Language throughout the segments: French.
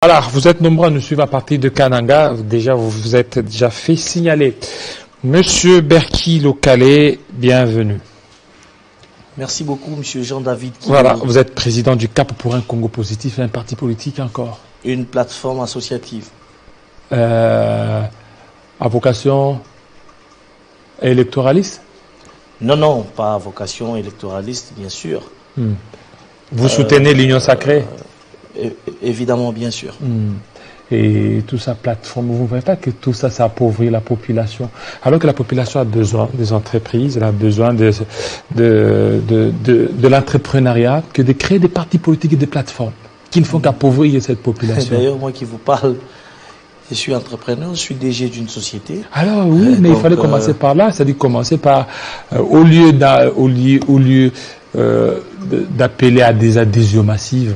Alors, vous êtes nombreux à nous suivre à partir de Kananga. Déjà, vous vous êtes déjà fait signaler. Monsieur Berki Lokale, bienvenue. Merci beaucoup, monsieur Jean-David. Voilà, vous êtes président du CAP pour un Congo positif et un parti politique encore. Une plateforme associative. À vocation électoraliste? Non, non, pas à vocation électoraliste, bien sûr. Vous soutenez l'Union Sacrée? Évidemment, bien sûr. Et tout ça, plateforme, vous ne voyez pas que tout ça, ça appauvrit la population? Alors que la population a besoin des entreprises, elle a besoin de l'entrepreneuriat, que de créer des partis politiques et des plateformes qui ne font qu'appauvrir cette population. D'ailleurs, moi qui vous parle, je suis entrepreneur, je suis DG d'une société. Alors oui, mais donc, il fallait commencer par là, c'est-à-dire commencer par, au lieu d'appeler à des adhésions massives,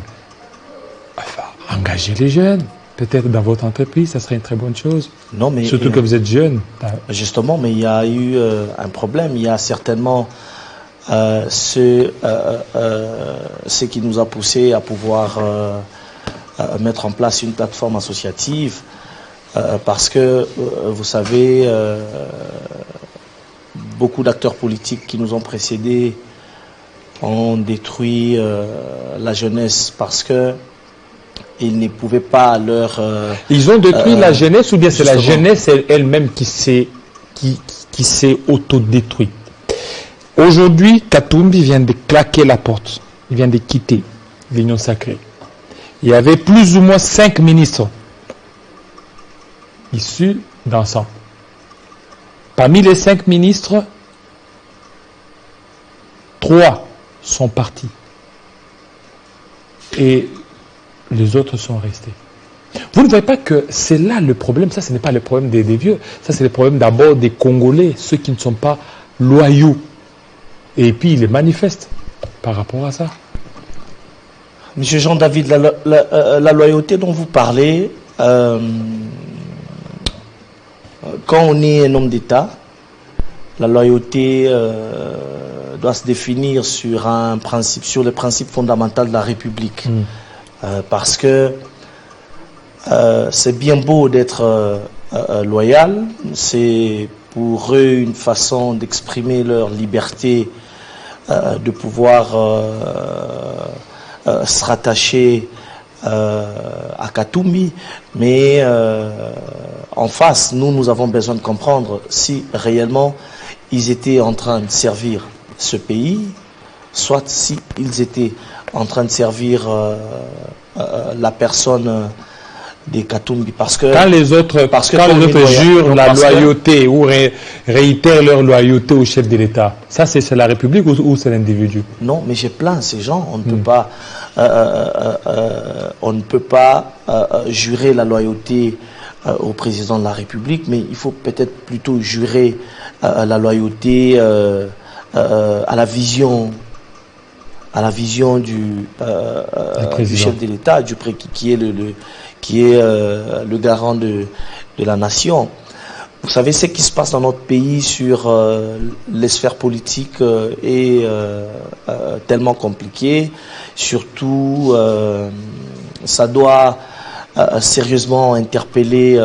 enfin, engager les jeunes. Peut-être dans votre entreprise, ça serait une très bonne chose. Non, mais surtout que vous êtes jeune. Justement, mais il y a eu un problème. Il y a certainement ce qui nous a poussé à pouvoir mettre en place une plateforme associative. Parce que, vous savez, beaucoup d'acteurs politiques qui nous ont précédés ont détruit la jeunesse parce que ils ne pouvaient pas leur... Ils ont détruit la jeunesse ou bien c'est la jeunesse elle-même qui s'est autodétruite? Aujourd'hui, Katumbi vient de claquer la porte. Il vient de quitter l'Union Sacrée. Il y avait plus ou moins 5 ministres issus d'ensemble. Parmi les 5 ministres, 3 sont partis. Et les autres sont restés. Vous ne voyez pas que c'est là le problème? Ça, ce n'est pas le problème des vieux. Ça, c'est le problème d'abord des Congolais, ceux qui ne sont pas loyaux. Et puis, ils les manifestent par rapport à ça. Monsieur Jean-David, la loyauté dont vous parlez, quand on est un homme d'État, la loyauté doit se définir sur le principe fondamental de la République. Parce que c'est bien beau d'être loyal, c'est pour eux une façon d'exprimer leur liberté, de pouvoir se rattacher à Katumbi, mais en face, nous avons besoin de comprendre si réellement ils étaient en train de servir ce pays, soit si ils étaient en train de servir la personne des Katumbi. Parce que quand les autres jurent la loyauté ou réitèrent leur loyauté au chef de l'État, ça c'est la République ou c'est l'individu? Non, mais j'ai plein ces gens. On ne peut pas jurer la loyauté au président de la République, mais il faut peut-être plutôt jurer la loyauté à la vision du chef de l'État, qui est le garant de la nation. Vous savez, ce qui se passe dans notre pays sur les sphères politiques est tellement compliqué. Surtout, ça doit sérieusement interpeller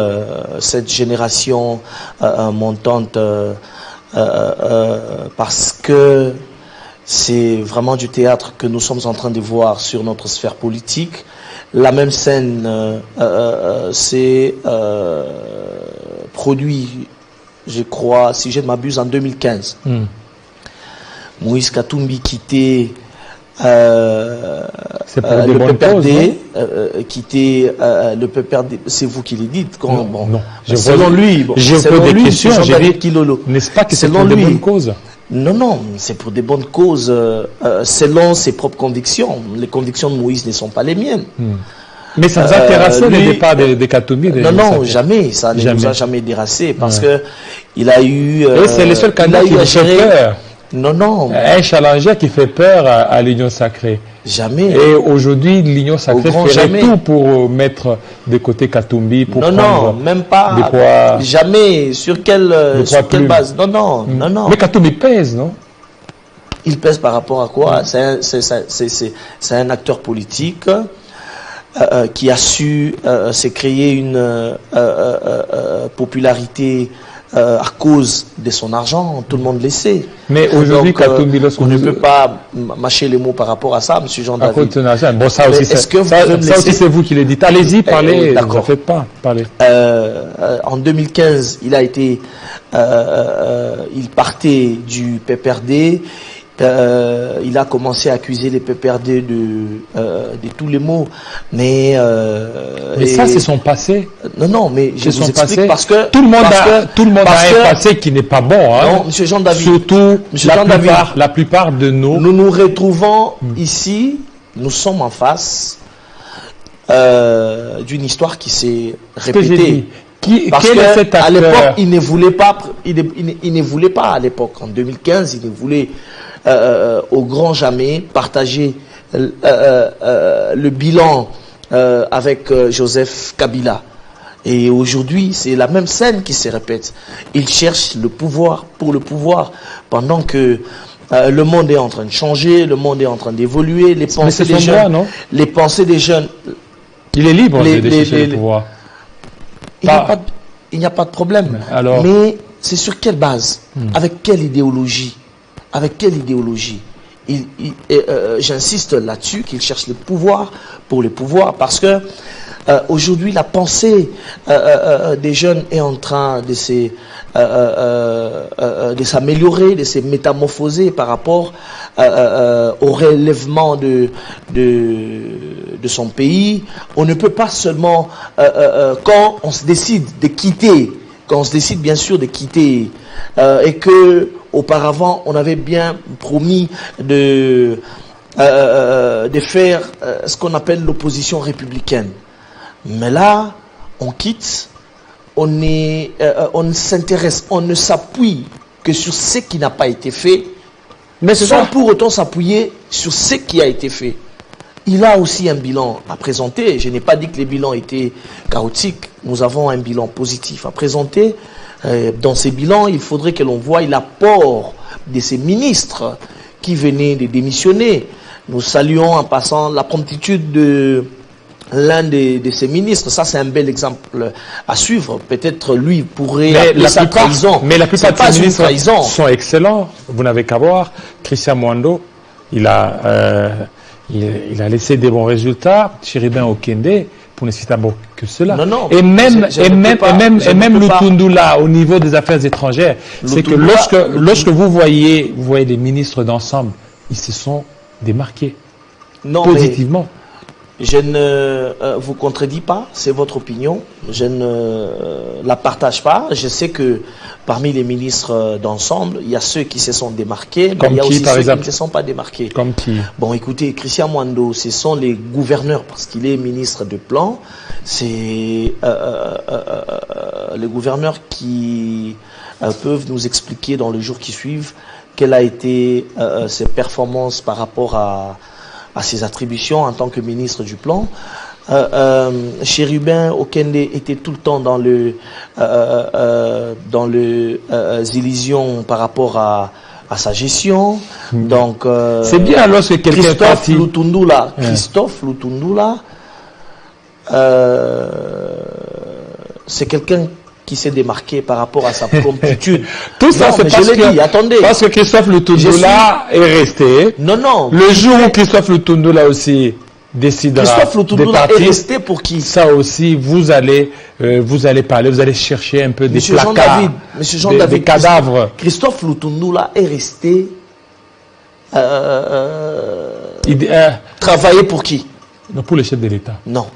cette génération montante parce que c'est vraiment du théâtre que nous sommes en train de voir sur notre sphère politique. La même scène s'est produit, je crois, si je ne m'abuse, en 2015. Moïse Katumbi quittait le PPRD, quitter le PPRD, c'est vous qui le dites. Selon lui, n'est-ce pas que c'est pour de bonnes causes? Non, non, c'est pour des bonnes causes, selon ses propres convictions. Les convictions de Moïse ne sont pas les miennes. Mais ça vous a terrassé le départ de Katumbi? Non, jamais. Ça ne nous a jamais dérassé parce que il a eu... c'est le seul candidat qui fait peur. Non. Un challenger qui fait peur à l'Union Sacrée. Jamais. Et aujourd'hui, l'Union Sacrée ferait tout pour mettre de côté Katumbi, pour non, même pas. Des poids, jamais. Sur quelle base? Non. Mais Katumbi pèse, non? Il pèse par rapport à quoi? C'est un acteur politique qui a su se créer une popularité à cause de son argent, tout le monde le sait. Mais aujourd'hui, on ne peut pas mâcher les mots par rapport à ça, monsieur Jean-David. À cause de son argent. Bon, ça aussi, c'est vous qui le dites. Allez-y, parlez. Ne vous faites pas parler. En 2015, il a été, il partait du PPRD. Il a commencé à accuser les PPRD de tous les maux, mais ça c'est son passé. Non, mais je vous explique parce que tout le monde a un passé qui n'est pas bon. Hein. Non, monsieur Jean-David. Surtout la plupart de nous. Nous nous retrouvons ici. Nous sommes en face d'une histoire qui s'est répétée. Parce qu'à l'époque, il ne voulait pas. Il ne voulait pas à l'époque. En 2015, il ne voulait au grand jamais partager le bilan avec Joseph Kabila. Et aujourd'hui, c'est la même scène qui se répète. Il cherche le pouvoir pour le pouvoir, pendant que le monde est en train de changer, le monde est en train d'évoluer, les pensées des jeunes, les pensées des jeunes. Il est libre de chercher le pouvoir. Il n'y a pas de problème. Alors, mais c'est sur quelle base? Avec quelle idéologie? Avec quelle idéologie? J'insiste là-dessus qu'il cherche le pouvoir pour le pouvoir, parce que aujourd'hui la pensée des jeunes est en train de s'améliorer, de se métamorphoser par rapport au relèvement de son pays. On ne peut pas seulement quand on se décide de quitter, quand on se décide bien sûr de quitter et que auparavant on avait bien promis de faire ce qu'on appelle l'opposition républicaine. Mais là, on quitte, on ne s'intéresse, on ne s'appuie que sur ce qui n'a pas été fait, mais sans pour autant s'appuyer sur ce qui a été fait. Il a aussi un bilan à présenter. Je n'ai pas dit que les bilans étaient chaotiques. Nous avons un bilan positif à présenter. Dans ces bilans, il faudrait que l'on voie l'apport de ces ministres qui venaient de démissionner. Nous saluons en passant la promptitude de l'un de ces ministres. Ça, c'est un bel exemple à suivre. Peut-être lui pourrait appeler ça trahison. Mais la plupart de ces ministres sont excellents. Vous n'avez qu'à voir. Christian Mwando, il a laissé des bons résultats. Chéribin Okende, pour ne citer que cela. Et même Lutundula, au niveau des affaires étrangères, c'est que lorsque vous voyez les ministres d'ensemble, ils se sont démarqués positivement. Je ne vous contredis pas, c'est votre opinion. Je ne la partage pas. Je sais que parmi les ministres d'ensemble, il y a ceux qui se sont démarqués, mais il y a aussi ceux qui ne se sont pas démarqués. Comme qui? Bon, écoutez, Christian Mwando, ce sont les gouverneurs, parce qu'il est ministre de plan. C'est les gouverneurs qui peuvent nous expliquer dans les jours qui suivent quelle a été ses performances par rapport à ses attributions en tant que ministre du plan. Chérubin Okende était tout le temps dans le illusions par rapport à sa gestion. Donc c'est bien lorsque quelqu'un Christophe Lutundula, c'est quelqu'un qui s'est démarqué par rapport à sa promptitude. Tout ça, c'est parce que Christophe Lutundula est resté. Non. Le jour où Christophe Lutundula aussi décidera de partir, est resté pour qui? Ça aussi, vous allez parler, vous allez chercher un peu des placards, des cadavres. Christophe Lutundula est resté travailler pour qui? Non, pour le chef de l'État. Non.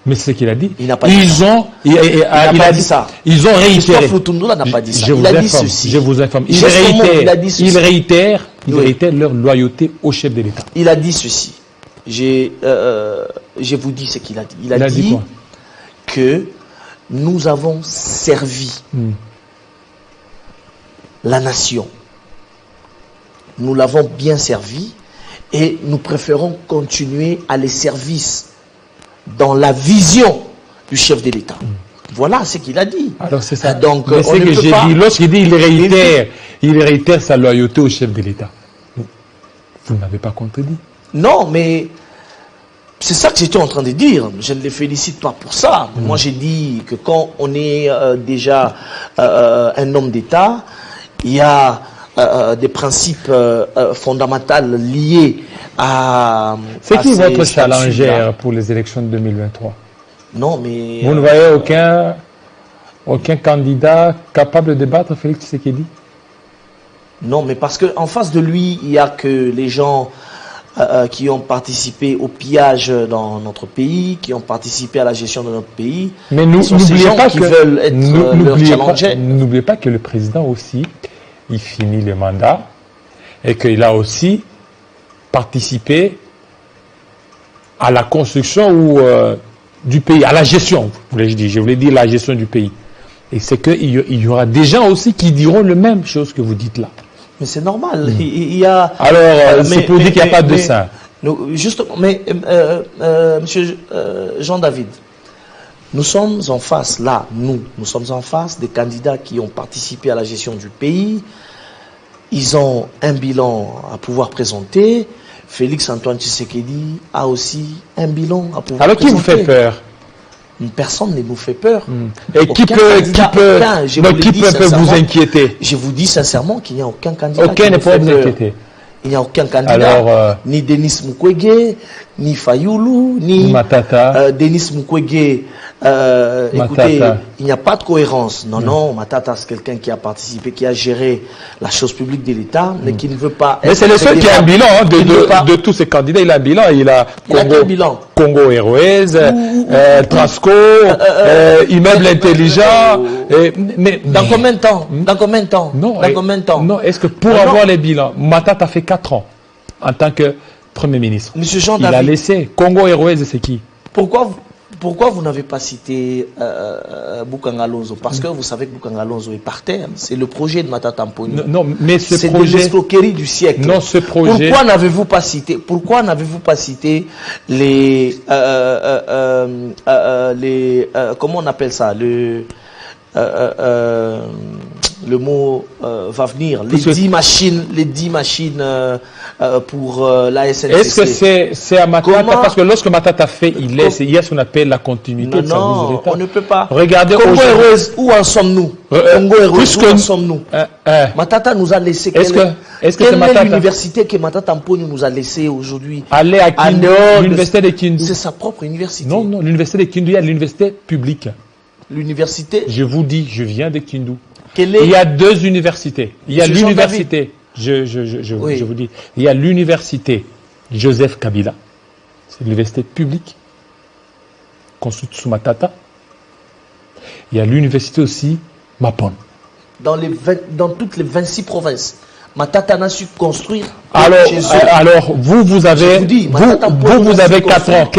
Mais c'est ce qu'il a dit. Il n'a pas dit ça. Il a dit ça. Ils ont réitéré. Christophe Lutundula n'a pas dit ça. Il a dit ceci. Je vous informe. Il réitère leur loyauté au chef de l'État. Il a dit ceci. Je vous dis ce qu'il a dit. Il a dit quoi? Que nous avons servi la nation. Nous l'avons bien servi et nous préférons continuer à les servir dans la vision du chef de l'État. Voilà ce qu'il a dit. Alors c'est ça. Donc, mais c'est que j'ai dit, lorsqu'il dit il réitère sa loyauté au chef de l'État. Vous ne m'avez pas contredit. Non, mais C'est ça que j'étais en train de dire. Je ne les félicite pas pour ça. Moi, j'ai dit que quand on est déjà un homme d'État, il y a des principes fondamentaux liés à... C'est qui votre challenger pour les élections de 2023? Non, mais... Vous ne voyez aucun candidat capable de battre Félix Tshisekedi? Non, mais parce qu'en face de lui, il n'y a que les gens qui ont participé au pillage dans notre pays, qui ont participé à la gestion de notre pays. Mais n'oubliez pas qui veulent être leur challenger. N'oubliez pas que le président aussi, il finit le mandat et qu'il a aussi participé à la construction du pays, à la gestion, je voulais dire la gestion du pays. Et c'est qu'il y aura des gens aussi qui diront la même chose que vous dites là. Mais c'est normal. Il y a... Alors, c'est pour dire qu'il n'y a pas de ça. Justement, mais monsieur Jean-David, nous sommes en face, là, nous sommes en face des candidats qui ont participé à la gestion du pays. Ils ont un bilan à pouvoir présenter. Félix Antoine Tshisekedi a aussi un bilan à pouvoir présenter. Alors, qui vous fait peur? Personne ne nous fait peur. Et qui peut vous inquiéter? Je vous dis sincèrement qu'il n'y a aucun candidat qui ne peut vous inquiéter. Il n'y a aucun candidat, ni Denis Mukwege, ni Fayoulou, ni Matata. Denis Mukwege. Écoutez, il n'y a pas de cohérence. Non, Matata, c'est quelqu'un qui a participé, qui a géré la chose publique de l'État, mais qui ne veut pas... Mais c'est le seul qui a un bilan de tous ces candidats. Il a un bilan. Il a Congo Airways, Trasco, Immeuble Intelligent. Mais dans combien de temps? Dans combien de temps? Non, est-ce que pour avoir les bilans, Matata fait 4 ans en tant que Premier ministre. Monsieur Jean Il a laissé. Congo Airways, c'est qui? Pourquoi vous n'avez pas cité Bukanga Lonzo? Parce que vous savez que Bukanga Lonzo est par terre. C'est le projet de Matata Mponyo. Non, mais ce projet... C'est de l'escroquerie du siècle. Non, ce projet... Pourquoi n'avez-vous pas cité les... comment on appelle ça? Le mot va venir. Les 10 machines pour la SNCC. Est-ce que c'est à Matata? Parce que lorsque Matata fait, il y a ce qu'on appelle la continuité de service de l'État. On ne peut pas. Regardez Congo Airways, où en sommes-nous? Congo Airways, où en sommes-nous? Matata nous a laissé. Quelle est l'université que Matata Mponyo nous a laissé aujourd'hui? Aller à Kindu, l'université de Kindu. C'est sa propre université. Non, l'université de Kindu, il y a l'université publique. L'université? Je vous dis, je viens de Kindu. Il y a 2 universités. Il y a l'université, je vous dis, il y a l'université Joseph Kabila, c'est l'université publique, construite sous Matata. Il y a l'université aussi Mapon. Dans toutes les 26 provinces, Matata n'a su construire. Alors vous avez 4 ans.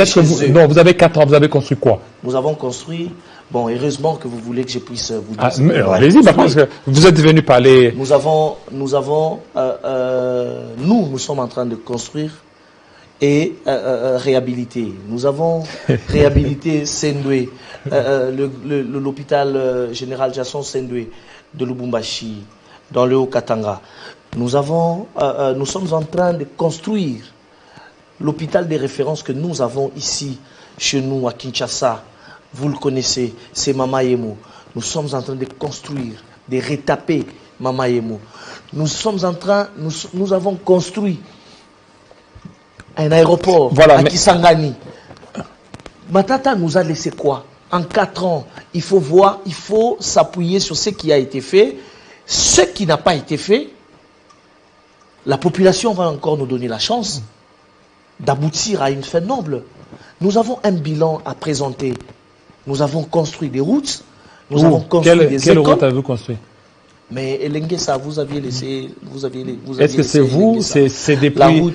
Non, vous avez 4 ans, vous avez construit quoi? Nous avons construit. Bon, heureusement que vous voulez que je puisse vous dire. Allez-y, parce que vous êtes venu parler. Nous sommes en train de construire et réhabiliter. Nous avons réhabilité Sendoué, l'hôpital général Jason Sendoué de Lubumbashi, dans le Haut-Katanga. Nous sommes en train de construire l'hôpital de référence que nous avons ici, chez nous, à Kinshasa. Vous le connaissez, c'est Mama Yemo. Nous sommes en train de construire, de retaper Mama Yemo. Nous avons construit un aéroport à Kisangani. Matata nous a laissé quoi? En 4 ans, il faut s'appuyer sur ce qui a été fait. Ce qui n'a pas été fait, la population va encore nous donner la chance d'aboutir à une fin noble. Nous avons un bilan à présenter. Nous avons construit des routes, nous avons construit des écoles. Quelle route avez-vous construit? Mais Elenguessa, vous aviez laissé... Est-ce que c'est vous? C'est depuis M.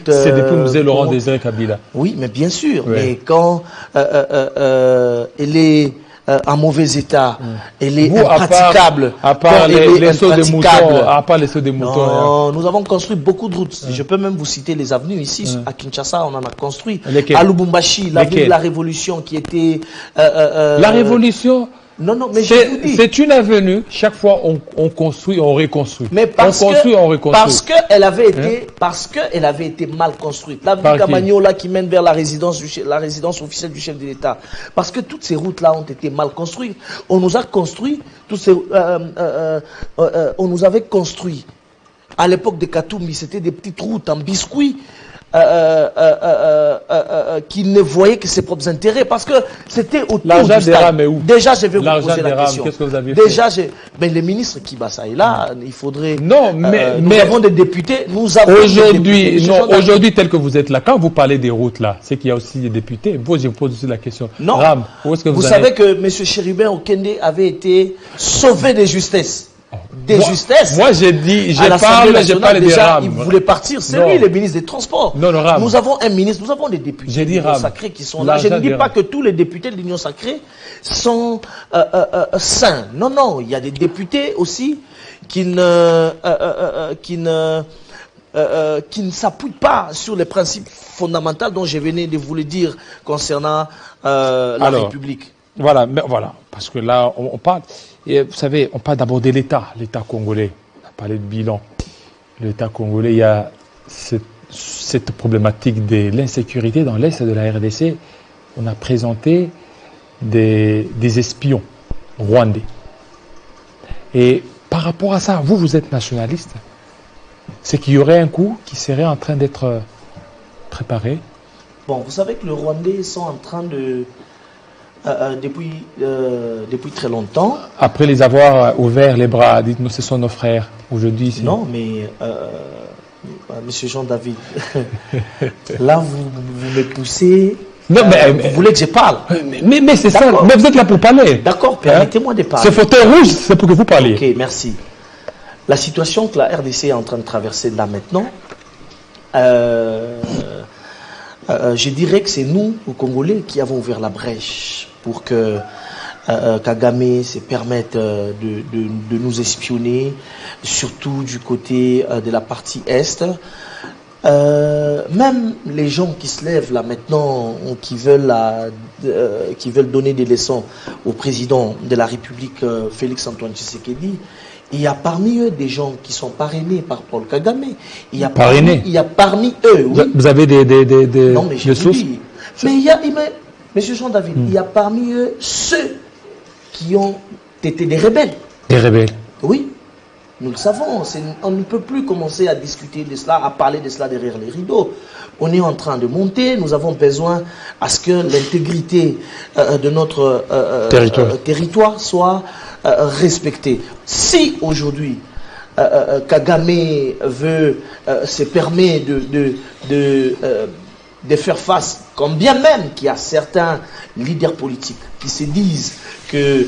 Laurent Désiré Kabila? Oui, mais bien sûr. Oui. Mais quand elle est en mauvais état, elle est impraticable. À part les sauts de moutons. Non, nous avons construit beaucoup de routes. Je peux même vous citer les avenues ici. À Kinshasa, on en a construit. À Lubumbashi, l'avenue de la Révolution qui était... La Révolution? Non, non, mais je vous dis. C'est une avenue. Chaque fois, on construit, on reconstruit. Mais parce on construit, on reconstruit. Parce qu'elle avait été mal construite. L'avenue Camagnola qui mène vers la résidence officielle du chef de l'État. Parce que toutes ces routes-là ont été mal construites. On nous a construit, on nous avait construit. À l'époque de Katoumi, c'était des petites routes en biscuit. Qui ne voyaient que ses propres intérêts parce que c'était autour l'argent du stade. Est où? Déjà, je vais vous poser la question. Qu'est-ce que vous avez fait? Mais les ministres qui Kibasa est là, il faudrait. Non, nous avons des députés. Nous avons aujourd'hui, tel que vous êtes là, quand vous parlez des routes là, c'est qu'il y a aussi des députés. Moi, je vous pose aussi la question. Non. Ram, où est-ce que vous savez que M. Chérubin Okende avait été sauvé de justesse. Des justesses. Moi, j'ai parlé des Ram. Il voulait partir, c'est lui le ministre des Transports. Non, Ram. Nous avons un ministre, nous avons des députés de l'Union sacrée qui sont là. Je ne dis pas que tous les députés de l'Union sacrée sont sains. Non, non, il y a des députés aussi qui ne s'appuient pas sur les principes fondamentaux dont je venais de vous le dire concernant la République. Voilà, parce que là, on parle. Et vous savez, on parle d'abord de l'État congolais. On a parlé de bilan. L'État congolais, il y a cette problématique de l'insécurité dans l'Est de la RDC. On a présenté des espions rwandais. Et par rapport à ça, vous êtes nationaliste. C'est qu'il y aurait un coup qui serait en train d'être préparé. Bon, vous savez que les Rwandais sont en train de... depuis très longtemps. Après les avoir ouvert les bras, dites-nous, ce sont nos frères. Aujourd'hui, non, mais Monsieur Jean-David, là vous me poussez. Non, mais vous voulez que je parle. Mais c'est ça. Mais vous êtes là pour parler. D'accord, permettez-moi de parler. Ce fauteuil rouge, c'est pour que vous parliez. Ok, merci. La situation que la RDC est en train de traverser là maintenant. Je dirais que c'est nous, aux Congolais, qui avons ouvert la brèche pour que Kagame se permette de nous espionner, surtout du côté de la partie Est. Même les gens qui se lèvent là maintenant, qui veulent donner des leçons au président de la République, Félix-Antoine Tshisekedi, il y a parmi eux des gens qui sont parrainés par Paul Kagame. Il y a parmi eux, oui. Vous avez des non, mais je sources. Monsieur Jean-David, il y a parmi eux ceux qui ont été des rebelles. Des rebelles. Oui, nous le savons. On ne peut plus commencer à discuter de cela, à parler de cela derrière les rideaux. On est en train de monter. Nous avons besoin à ce que l'intégrité de notre territoire soit respectée. Si aujourd'hui Kagame se permet de faire face, comme bien même qu'il y a certains leaders politiques qui se disent que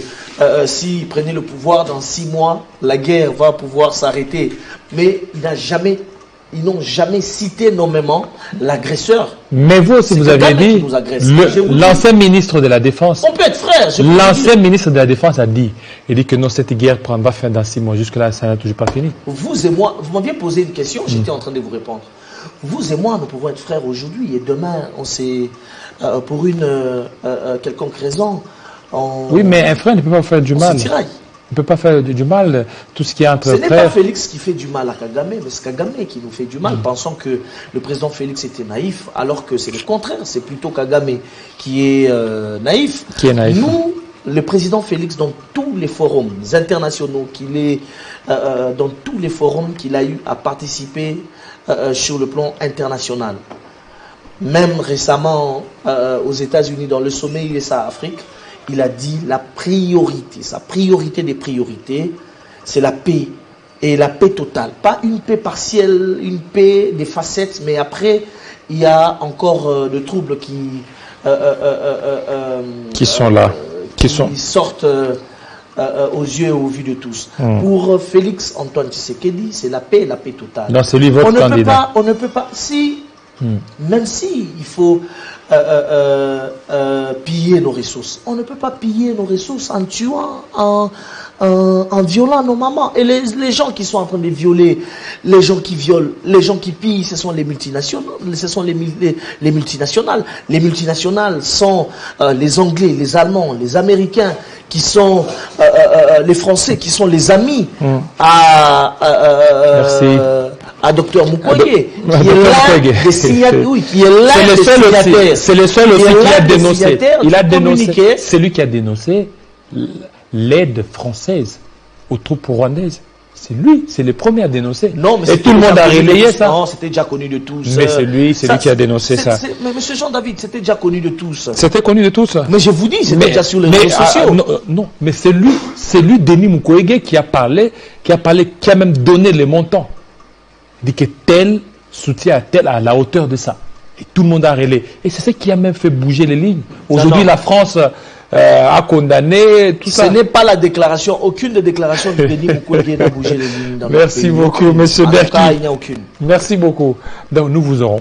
s'ils prenaient le pouvoir dans 6 mois, la guerre va pouvoir s'arrêter. Mais ils n'ont jamais cité nommément l'agresseur. Mais vous aussi, vous avez dit, l'ancien ministre de la Défense. On peut être frère. L'ancien ministre de la Défense a dit, il dit que non, cette guerre prendra fin dans 6 mois. Jusque-là, ça n'a toujours pas fini. Vous et moi, vous m'aviez posé une question, j'étais en train de vous répondre. Vous et moi, nous pouvons être frères aujourd'hui et demain, on s'est, pour une quelconque raison, oui, mais un frère ne peut pas faire du mal. On se tiraille. Il ne peut pas faire du mal. Tout ce qui est entre frères. Ce n'est pas Félix qui fait du mal à Kagame, mais c'est Kagame qui nous fait du mal, pensant que le président Félix était naïf, alors que c'est le contraire. C'est plutôt Kagame qui est naïf. Qui est naïf. Nous, le président Félix, dans tous les forums internationaux dans tous les forums qu'il a eu à participer sur le plan international, même récemment aux États-Unis, dans le sommet USA-Afrique, il a dit sa priorité des priorités, c'est la paix, et la paix totale. Pas une paix partielle, une paix des facettes, mais après, il y a encore des troubles qui sont là, qui sortent aux yeux et aux vues de tous. Pour Félix Antoine Tshisekedi, c'est la paix et la paix totale. Non, c'est lui votre candidat. On ne peut pas, même si il faut piller nos ressources. On ne peut pas piller nos ressources en tuant, en violant nos mamans. Et les gens qui sont en train de violer, les gens qui violent, les gens qui pillent, ce sont les multinationales. Ce sont les multinationales. Les multinationales sont les Anglais, les Allemands, les Américains qui sont les Français, qui sont les amis Merci. à Dr Mukwege, qui Dr. est l'un Mukwege. des signataires. Oui, qui est l'un C'est le des seul signataires. aussi, c'est le seul aussi qui a dénoncé. Il a dénoncé. Communiqué. C'est lui qui a dénoncé l'aide française aux troupes rwandaises. C'est lui, c'est le premier à dénoncer. Non, mais et tout le monde a relayé ça. Non, c'était déjà connu de tous. Mais c'est lui qui a dénoncé ça. Mais monsieur Jean-David, c'était déjà connu de tous. C'était connu de tous. Mais je vous dis, c'était déjà sur les réseaux sociaux. Non, mais c'est lui, Denis Mukwege, qui a même donné les montants. Il dit que tel soutien à tel à la hauteur de ça. Et tout le monde a relayé. Et c'est ça qui a même fait bouger les lignes. Aujourd'hui, la France a condamné tout ça. Ce n'est pas la déclaration, aucune des déclarations de Denis Mukwege n'a bougé les lignes dans Merci notre pays. beaucoup, monsieur Berki. Il n'y a aucune. Merci beaucoup. Donc, nous vous aurons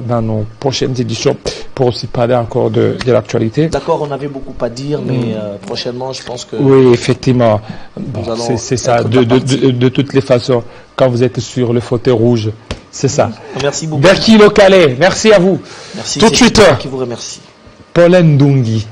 dans nos prochaines éditions pour aussi parler encore de l'actualité. D'accord, on avait beaucoup à dire, mais prochainement, je pense que... Oui, effectivement. Bon, c'est ça. De toutes les façons, quand vous êtes sur le fauteuil rouge, c'est ça. Merci beaucoup. Berki Lokale, merci à vous. Merci. Tout de suite, qui vous remercie. Paul Ndungi.